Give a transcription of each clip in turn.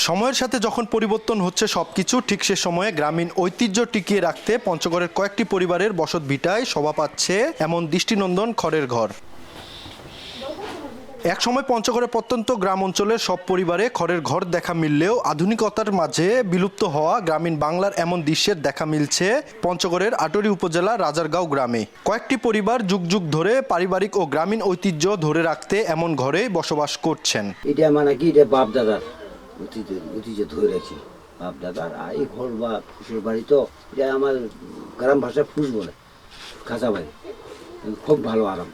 সময়ের সাথে যখন পরিবর্তন হচ্ছে সবকিছু, ঠিক সে সময়ে গ্রামীণ ঐতিহ্য টিকিয়ে রাখতে পঞ্চগড়ের কয়েকটি পরিবারের বসত ভিটায় শোভা পাচ্ছে এমন দৃষ্টিনন্দন খড়ের ঘর। একসময় পঞ্চগড়ের প্রত্যন্ত গ্রাম অঞ্চলের সব পরিবারে খড়ের ঘর দেখা মিললেও আধুনিকতার মাঝে বিলুপ্ত হওয়া গ্রামীণ বাংলার এমন দৃশ্যের দেখা মিলছে পঞ্চগড়ের আটোরি উপজেলার রাজারগাঁও গ্রামে। কয়েকটি পরিবার যুগ যুগ ধরে পারিবারিক ও গ্রামীণ ঐতিহ্য ধরে রাখতে এমন ঘরে বসবাস করছেন। এটা মানে কি, এটা বাপ দাদার ঐতিহ্য ধরে রাখছি, বাপ দাদার। আর এই ঘর বা ফুসের বাড়ি, তো এটা আমার গ্রাম ভাষায় ফুস বলে, খাঁচা বাড়ি, খুব ভালো আরাম।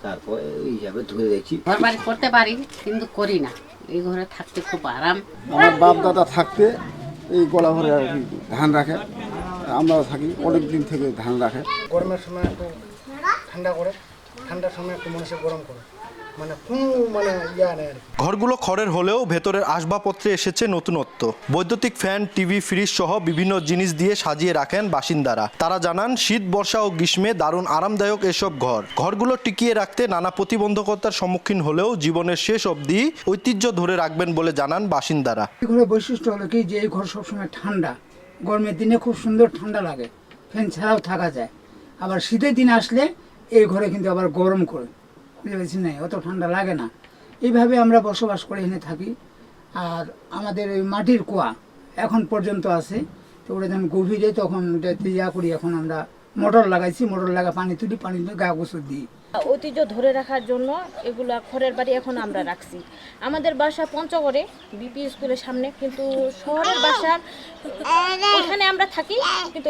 তারপর এই হিসাবে ধরে রেখেছি। ঘর বাড়ি করতে পারি কিন্তু করি না, এই ঘরে থাকতে খুব আরাম। আমার বাপ দাদা থাকতে এই গোলা ঘরে ধান রাখে, আমরাও থাকি অনেক দিন থেকে ধান রাখে। গরমের সময় একটু ঠান্ডা করে, ঠান্ডার সময় একটু মানুষের গরম করে, মানে কোনো মানে ইয়া নেই আর কি। ঘরগুলো খড়ের হলেও ভেতরের আসবাবপত্রে এসেছে নতুনত্ব। বৈদ্যুতিক ফ্যান, টিভি, ফ্রিজ সহ বিভিন্ন জিনিস দিয়ে সাজিয়ে রাখেন বাসিন্দারা। তারা জানান শীত, বর্ষা ও গ্রীষ্মে দারুণ আরামদায়ক এসব ঘরগুলো টিকিয়ে রাখতে নানা প্রতিবন্ধকতার সম্মুখীন হলেও জীবনের শেষ অবধি ঐতিহ্য ধরে রাখবেন বলে জানান বাসিন্দারা। এই ঘরের বৈশিষ্ট্য হলো কি, যে এই ঘর সবসময় ঠান্ডা, গরমের দিনে খুব সুন্দর ঠান্ডা লাগে, ফ্যান ছাড়াও থাকা যায়। আবার শীতের দিন আসলে এই ঘরে কিন্তু আবার গরম করে, বুঝতে পেরেছি না, অত ঠান্ডা লাগে না। এইভাবে আমরা বসবাস করে এনে থাকি। আর আমাদের ওই মাটির কুয়া এখন পর্যন্ত আছে, তো ওটা যখন গভীরে তখন ইয়া করি, এখন আমরা মোটর লাগাইছি, মোটর লাগা পানি তুলি, পানি তুলে গা গোসল দিই। ঐতিহ্য ধরে রাখার জন্য এগুলা খড়ের বাড়ি এখন আমরা রাখছি। আমাদের বাসা পঞ্চগড়ে বিপি স্কুলের সামনে, কিন্তু শহরের বাসা ওখানে আমরা থাকি, কিন্তু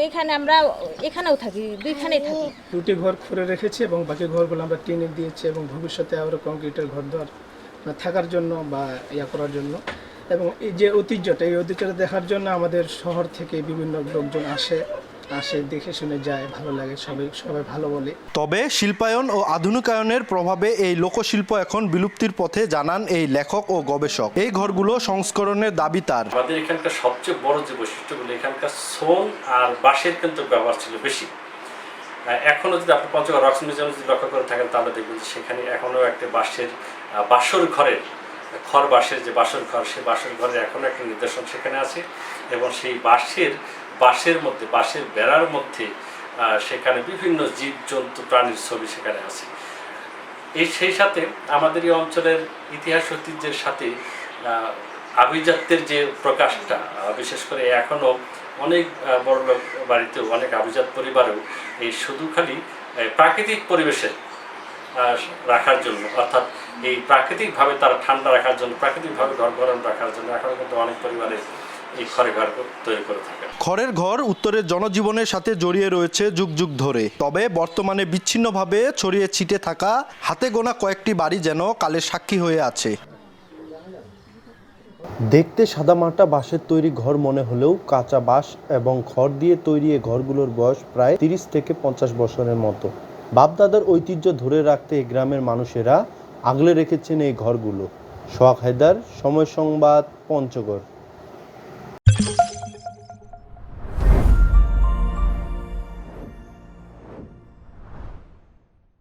এখানেও থাকি, দুইখানেই থাকি। দুটি ঘর খুঁড়ে রেখেছি এবং বাকি ঘরগুলো আমরা টিনের দিয়েছি, এবং ভবিষ্যতে আরও কংক্রিটের ঘর দর থাকার জন্য বা ইয়া করার জন্য। এবং এই যে ঐতিহ্যটা, এই ঐতিহ্যটা দেখার জন্য আমাদের শহর থেকে বিভিন্ন লোকজন আসে, দেখে শুনে যায়, ভালো লাগে, সবাই ভালো বলে। তবে শিল্পায়ন ও আধুনিকায়নের প্রভাবে এই লোকশিল্প এখন বিলুপ্তির পথে জানান এই লেখক ও গবেষক। এই ঘরগুলো সংস্করণের দাবি তার। আমাদের এখানকার সবচেয়ে বড় যে বৈশিষ্ট্যগুলো, এখানকার সোন আর বাঁশের কিন্তু ব্যবহার ছিল বেশি। এখনো যদি আপনি পঞ্চগড় রক্স মিউজিয়াম যদি লক্ষ্য করে থাকেন, তাহলে দেখবেন যে সেখানে এখনো একটা বাঁশের ঘরের খড় বাঁশের যে বাসর ঘর, সেই বাসর ঘরের এখনো একটা নিদর্শন সেখানে আছে। এবং সেই বাঁশের মধ্যে, বাঁশের বেড়ার মধ্যে সেখানে বিভিন্ন জীবজন্তু প্রাণীর ছবি সেখানে আছে। সেই সাথে আমাদের এই অঞ্চলের ইতিহাস ঐতিহ্যের সাথে আভিজাত্যের যে প্রকাশটা, বিশেষ করে এখনও অনেক বড় লোক বাড়িতেও, অনেক আভিজাত পরিবারেও এই শুধু খালি প্রাকৃতিক পরিবেশে রাখার জন্য, অর্থাৎ এই প্রাকৃতিকভাবে তারা ঠান্ডা রাখার জন্য, প্রাকৃতিকভাবে ঘর গরম রাখার জন্য এখনো কিন্তু অনেক পরিবারে এই খড়ের ঘর তৈরি করে থাকে। খড়ের ঘর উত্তরের জনজীবনের সাথে জড়িয়ে রয়েছে যুগ যুগ ধরে। তবে বর্তমানে বিচ্ছিন্নভাবে ছড়িয়ে ছিটে থাকা হাতে গোনা কয়েকটি বাড়ি যেন কালের সাক্ষী হয়ে আছে। দেখতে সাদামাটা বাঁশের তৈরি ঘর মনে হলেও কাঁচা বাঁশ এবং খড় দিয়ে তৈরি এই ঘরগুলোর বয়স প্রায় 30 থেকে 50 বছরের মতো। বাপদাদার ঐতিহ্য ধরে রাখতে এই গ্রামের মানুষেরা আগলে রেখেছেন এই ঘরগুলো। সোহাগ হায়দার, সময় সংবাদ, পঞ্চগড়।